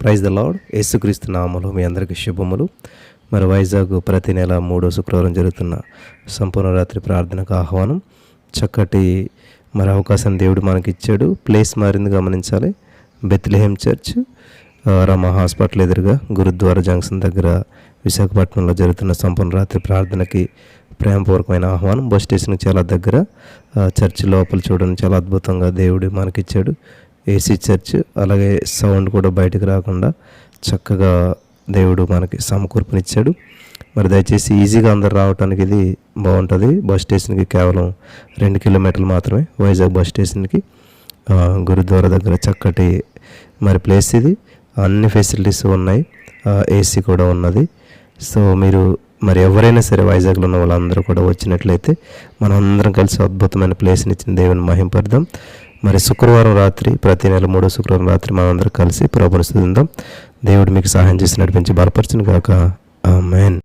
Praise the lord. యేసుక్రీస్తు నామములో మీ అందరికీ శుభములు. మరి వైజాగ్ ప్రతి నెల 3వ శుక్రవారం జరుగుతున్న సంపూర్ణ రాత్రి ప్రార్థనకు ఆహ్వానం. చక్కటి అవకాశం దేవుడు మనకి ఇచ్చాడు. ప్లేస్ మారింది, గమనించాలి. బెత్లెహేమ్ చర్చ్, రమా హాస్పిటల్ ఎదురుగా గురుద్వారా జంక్షన్ దగ్గర విశాఖపట్నంలో జరుగుతున్న సంపూర్ణ రాత్రి ప్రార్థనకి ప్రేమపూర్వకమైన ఆహ్వానం. బస్ స్టేషన్కి చాలా దగ్గర. చర్చ్ లోపల చూడడం చాలా అద్భుతంగా దేవుడు మనకిచ్చాడు. ఏసీ చర్చ్, అలాగే సౌండ్ కూడా బయటకు రాకుండా చక్కగా దేవుడు మనకి సమకూర్పునిచ్చాడు. మరి దయచేసి ఈజీగా అందరు రావడానికి ఇది బాగుంటుంది. బస్ స్టేషన్కి కేవలం 2 కిలోమీటర్లు మాత్రమే. వైజాగ్ బస్ స్టేషన్కి గురుద్వారా దగ్గర చక్కటి ప్లేస్ ఇది. అన్ని ఫెసిలిటీస్ ఉన్నాయి, ఏసీ కూడా ఉన్నది. సో మీరు ఎవరైనా సరే వైజాగ్లో ఉన్న వాళ్ళందరూ కూడా వచ్చినట్లయితే మనం అందరం కలిసి అద్భుతమైన ప్లేస్ని ఇచ్చిన దేవుని మహింపడదాం. శుక్రవారం రాత్రి, ప్రతి నెల 3వ శుక్రవారం రాత్రి మనం అందరం కలిసి ప్రభువుని స్తుతిద్దాం. దేవుడు మీకు సహాయం చేసి నడిపించి బలపరచును గాక. ఆమేన్.